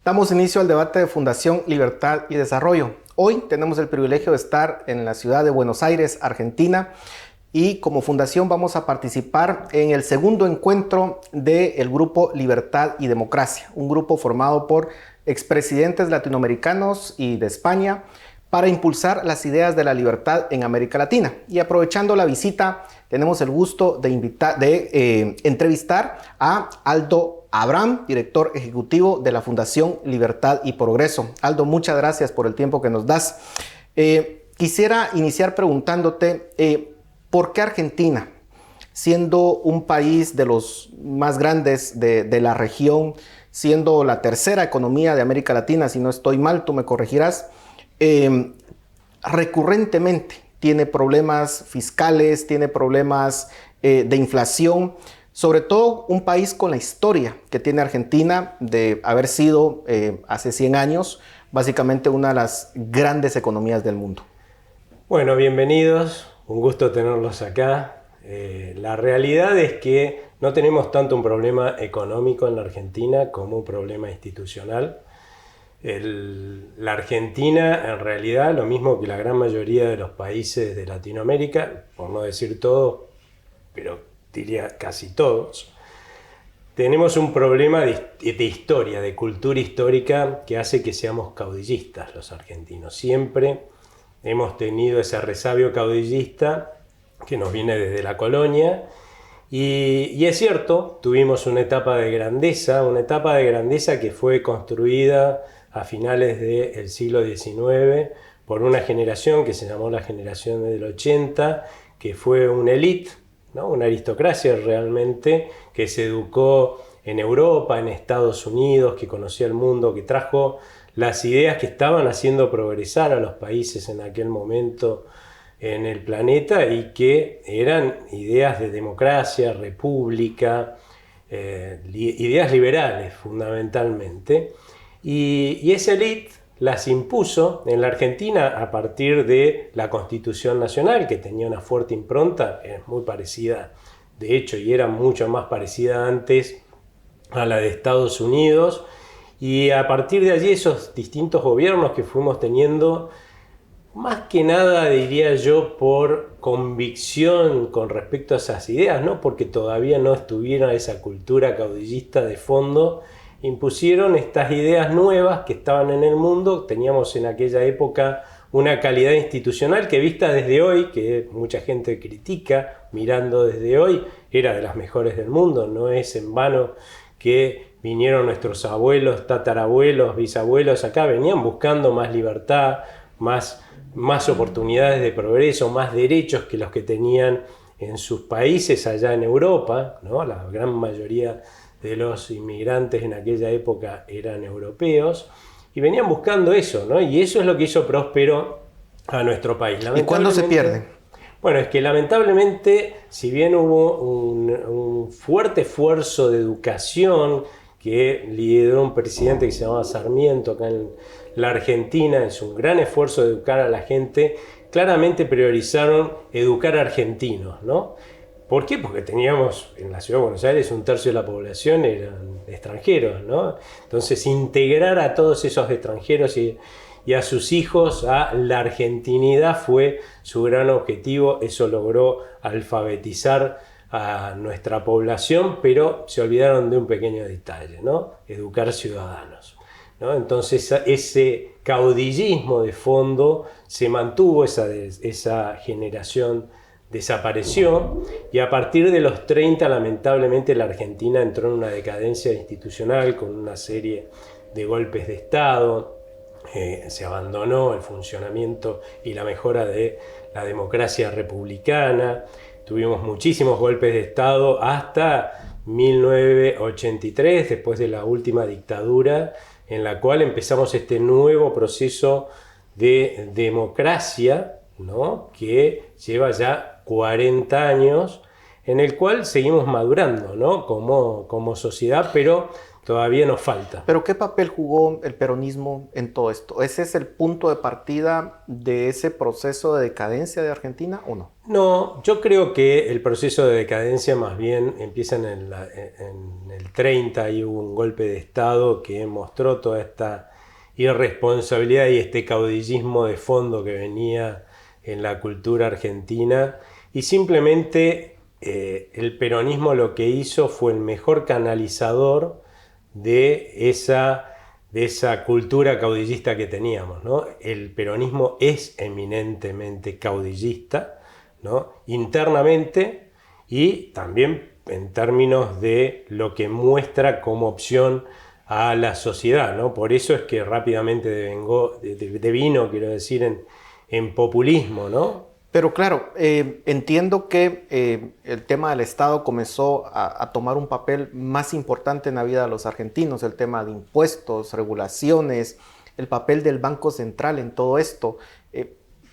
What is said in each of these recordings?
Damos inicio al debate de Fundación Libertad y Desarrollo. Hoy tenemos el privilegio de estar en la ciudad de Buenos Aires, Argentina, y como fundación vamos a participar en el segundo encuentro del grupo Libertad y Democracia, un grupo formado por expresidentes latinoamericanos y de España para impulsar las ideas de la libertad en América Latina. Y aprovechando la visita, tenemos el gusto de entrevistar a Aldo Abraham, director ejecutivo de la Fundación Libertad y Progreso. Aldo, muchas gracias por el tiempo que nos das. Quisiera iniciar preguntándote, ¿por qué Argentina, siendo un país de los más grandes de la región, siendo la tercera economía de América Latina, si no estoy mal, tú me corregirás, recurrentemente tiene problemas fiscales, tiene problemas de inflación, sobre todo un país con la historia que tiene Argentina de haber sido hace 100 años básicamente una de las grandes economías del mundo? Bueno, bienvenidos, un gusto tenerlos acá. La realidad es que no tenemos tanto un problema económico en la Argentina como un problema institucional. La Argentina, en realidad, lo mismo que la gran mayoría de los países de Latinoamérica, por no decir todo, pero diría casi todos, tenemos un problema de historia, de cultura histórica que hace que seamos caudillistas los argentinos. Siempre hemos tenido ese resabio caudillista que nos viene desde la colonia y es cierto, tuvimos una etapa de grandeza que fue construida a finales del siglo XIX por una generación que se llamó la generación del 80, que fue una élite, ¿no? Una aristocracia realmente que se educó en Europa, en Estados Unidos, que conocía el mundo, que trajo las ideas que estaban haciendo progresar a los países en aquel momento en el planeta y que eran ideas de democracia, república, ideas liberales fundamentalmente. Y esa élite las impuso en la Argentina a partir de la Constitución Nacional, que tenía una fuerte impronta, es muy parecida, de hecho, y era mucho más parecida antes a la de Estados Unidos. Y a partir de allí esos distintos gobiernos que fuimos teniendo, más que nada diría yo por convicción con respecto a esas ideas, no porque todavía no estuviera esa cultura caudillista de fondo, impusieron estas ideas nuevas que estaban en el mundo. Teníamos en aquella época una calidad institucional que vista desde hoy, que mucha gente critica mirando desde hoy, era de las mejores del mundo. No es en vano que vinieron nuestros abuelos, tatarabuelos, bisabuelos acá, venían buscando más libertad, más oportunidades de progreso, más derechos que los que tenían en sus países allá en Europa, ¿no? La gran mayoría de los inmigrantes en aquella época eran europeos y venían buscando eso, ¿no? Y eso es lo que hizo próspero a nuestro país. ¿Y cuándo se pierde? Bueno, es que lamentablemente, si bien hubo un fuerte esfuerzo de educación que lideró un presidente que se llamaba Sarmiento acá en la Argentina, es un gran esfuerzo de educar a la gente, claramente priorizaron educar a argentinos, ¿no? ¿Por qué? Porque teníamos en la ciudad de Buenos Aires un tercio de la población eran extranjeros, ¿no? Entonces integrar a todos esos extranjeros y a sus hijos a la argentinidad fue su gran objetivo. Eso logró alfabetizar a nuestra población, pero se olvidaron de un pequeño detalle, ¿no? Educar ciudadanos, ¿no? Entonces ese caudillismo de fondo se mantuvo, esa generación desapareció y a partir de los 30 lamentablemente la Argentina entró en una decadencia institucional con una serie de golpes de Estado. Se abandonó el funcionamiento y la mejora de la democracia republicana. Tuvimos muchísimos golpes de Estado hasta 1983, después de la última dictadura, en la cual empezamos este nuevo proceso de democracia, ¿no? Que lleva ya 40 años, en el cual seguimos madurando, ¿no? como sociedad, pero todavía nos falta. Pero ¿qué papel jugó el peronismo en todo esto? ¿Ese es el punto de partida de ese proceso de decadencia de Argentina o no? No, yo creo que el proceso de decadencia más bien empieza en el 30, y hubo un golpe de Estado que mostró toda esta irresponsabilidad y este caudillismo de fondo que venía en la cultura argentina, y simplemente el peronismo lo que hizo fue el mejor canalizador de esa cultura caudillista que teníamos, ¿no? El peronismo es eminentemente caudillista, ¿no? Internamente, y también en términos de lo que muestra como opción a la sociedad, ¿no? Por eso es que rápidamente devino, quiero decir, en populismo, ¿no? Pero claro, entiendo que el tema del Estado comenzó a tomar un papel más importante en la vida de los argentinos, el tema de impuestos, regulaciones, el papel del Banco Central en todo esto.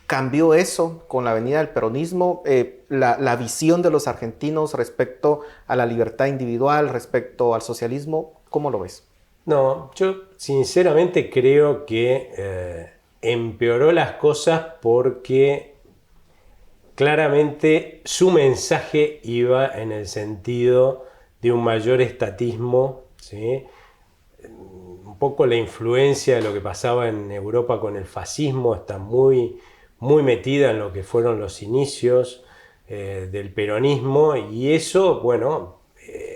¿Cambió eso con la venida del peronismo? La visión de los argentinos respecto a la libertad individual, respecto al socialismo, ¿cómo lo ves? No, yo sinceramente creo que empeoró las cosas porque claramente su mensaje iba en el sentido de un mayor estatismo, ¿sí? Un poco la influencia de lo que pasaba en Europa con el fascismo está muy metida en lo que fueron los inicios del peronismo, y eso, bueno,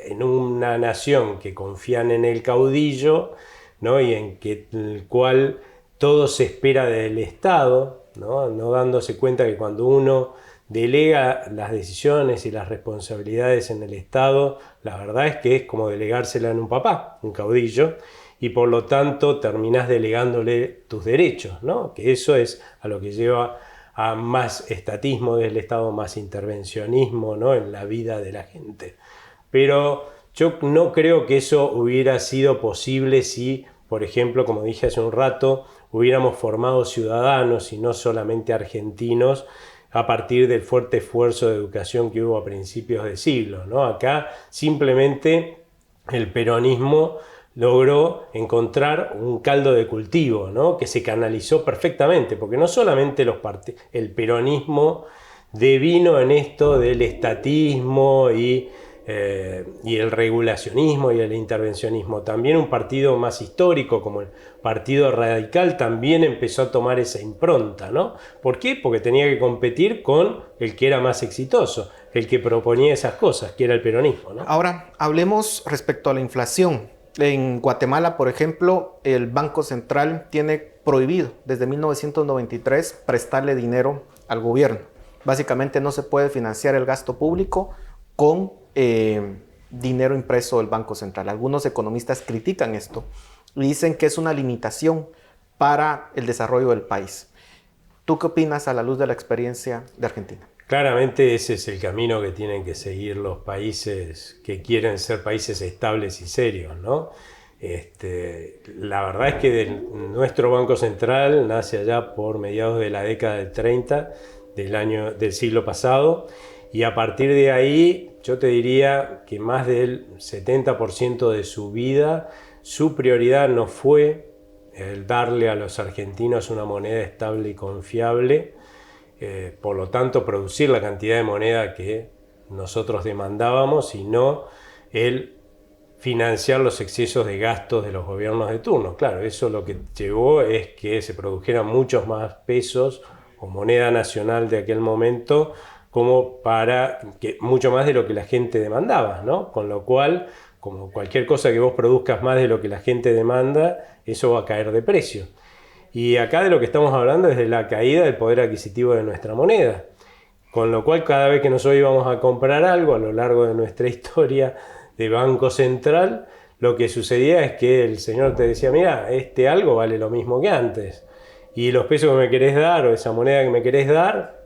en una nación que confían en el caudillo, ¿no? Y en el cual todo se espera del Estado, no dándose cuenta que cuando uno delega las decisiones y las responsabilidades en el Estado, la verdad es que es como delegársela en un papá, un caudillo, y por lo tanto terminás delegándole tus derechos, ¿no? Que eso es a lo que lleva a más estatismo del Estado, más intervencionismo, ¿no? En la vida de la gente. Pero yo no creo que eso hubiera sido posible si, por ejemplo, como dije hace un rato, hubiéramos formado ciudadanos y no solamente argentinos a partir del fuerte esfuerzo de educación que hubo a principios de siglo, ¿no? Acá simplemente el peronismo logró encontrar un caldo de cultivo, ¿no? Que se canalizó perfectamente, porque no solamente el peronismo devino en esto del estatismo y el regulacionismo y el intervencionismo. También un partido más histórico como el Partido Radical también empezó a tomar esa impronta, ¿no? ¿Por qué? Porque tenía que competir con el que era más exitoso, el que proponía esas cosas, que era el peronismo, ¿no? Ahora, hablemos respecto a la inflación. En Guatemala, por ejemplo, el Banco Central tiene prohibido desde 1993 prestarle dinero al gobierno. Básicamente no se puede financiar el gasto público con dinero impreso del Banco Central. Algunos economistas critican esto y dicen que es una limitación para el desarrollo del país. ¿Tú qué opinas a la luz de la experiencia de Argentina? Claramente ese es el camino que tienen que seguir los países que quieren ser países estables y serios, ¿no? La verdad es que nuestro Banco Central nace allá por mediados de la década del 30 del siglo pasado, y a partir de ahí yo te diría que más del 70% de su vida, su prioridad no fue el darle a los argentinos una moneda estable y confiable, por lo tanto producir la cantidad de moneda que nosotros demandábamos, sino el financiar los excesos de gastos de los gobiernos de turno. Claro, eso lo que llevó es que se produjeran muchos más pesos o moneda nacional de aquel momento, como para que mucho más de lo que la gente demandaba, ¿no? Con lo cual, como cualquier cosa que vos produzcas más de lo que la gente demanda, eso va a caer de precio. Y acá de lo que estamos hablando es de la caída del poder adquisitivo de nuestra moneda. Con lo cual, cada vez que nosotros íbamos a comprar algo a lo largo de nuestra historia de Banco Central, lo que sucedía es que el señor te decía, mira, este algo vale lo mismo que antes. Y los pesos que me querés dar o esa moneda que me querés dar,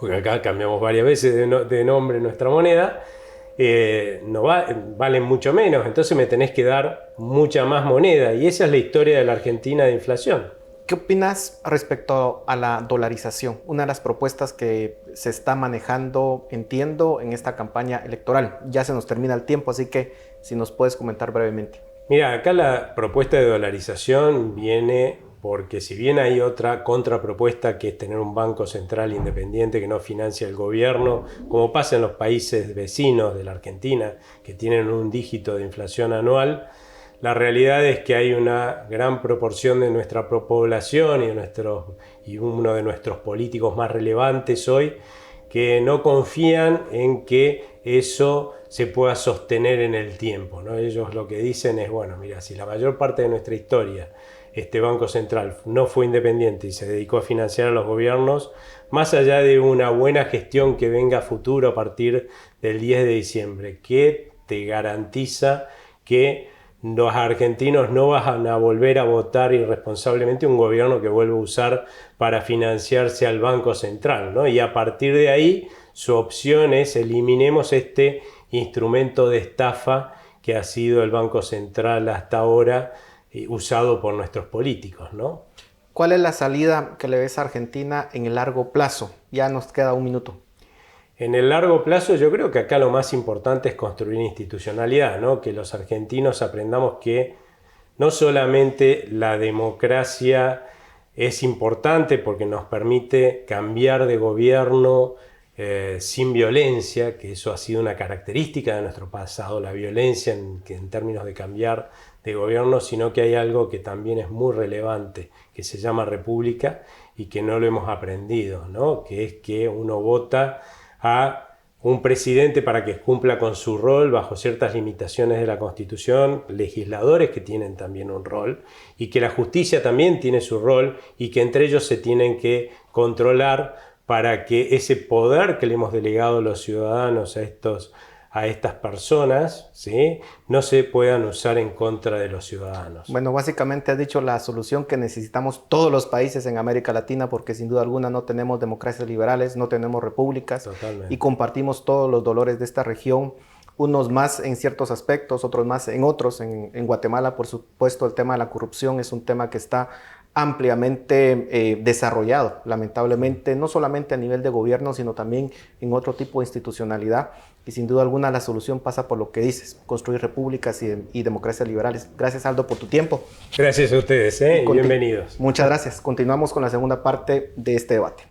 porque acá cambiamos varias veces de nombre nuestra moneda, valen mucho menos, entonces me tenés que dar mucha más moneda, y esa es la historia de la Argentina de inflación. ¿Qué opinas respecto a la dolarización? Una de las propuestas que se está manejando, entiendo, en esta campaña electoral. Ya se nos termina el tiempo, así que si nos puedes comentar brevemente. Mira, acá la propuesta de dolarización viene porque si bien hay otra contrapropuesta que es tener un banco central independiente que no financia el gobierno, como pasa en los países vecinos de la Argentina, que tienen un dígito de inflación anual, la realidad es que hay una gran proporción de nuestra población y uno de nuestros políticos más relevantes hoy que no confían en que eso se pueda sostener en el tiempo, ¿no? Ellos lo que dicen es, bueno, mira, si la mayor parte de nuestra historia este Banco Central no fue independiente y se dedicó a financiar a los gobiernos, más allá de una buena gestión que venga a futuro a partir del 10 de diciembre, que te garantiza que los argentinos no van a volver a votar irresponsablemente un gobierno que vuelva a usar para financiarse al Banco Central, ¿no? Y a partir de ahí su opción es eliminemos este instrumento de estafa que ha sido el Banco Central hasta ahora usado por nuestros políticos, ¿no? ¿Cuál es la salida que le ves a Argentina en el largo plazo? Ya nos queda un minuto. En el largo plazo yo creo que acá lo más importante es construir institucionalidad, ¿no? Que los argentinos aprendamos que no solamente la democracia es importante porque nos permite cambiar de gobierno sin violencia, que eso ha sido una característica de nuestro pasado, la violencia en términos de cambiar de gobierno, sino que hay algo que también es muy relevante, que se llama república y que no lo hemos aprendido, ¿no? Que es que uno vota a un presidente para que cumpla con su rol bajo ciertas limitaciones de la Constitución, legisladores que tienen también un rol y que la justicia también tiene su rol y que entre ellos se tienen que controlar para que ese poder que le hemos delegado los ciudadanos a estas personas, ¿sí?, no se puedan usar en contra de los ciudadanos. Bueno, básicamente has dicho la solución que necesitamos todos los países en América Latina, porque sin duda alguna no tenemos democracias liberales, no tenemos repúblicas. Totalmente. Y compartimos todos los dolores de esta región, unos más en ciertos aspectos, otros más en otros. En Guatemala, por supuesto, el tema de la corrupción es un tema que está ampliamente desarrollado, lamentablemente, no solamente a nivel de gobierno, sino también en otro tipo de institucionalidad. Y sin duda alguna la solución pasa por lo que dices, construir repúblicas y democracias liberales. Gracias, Aldo, por tu tiempo. Gracias a ustedes, y bienvenidos. Muchas gracias. Continuamos con la segunda parte de este debate.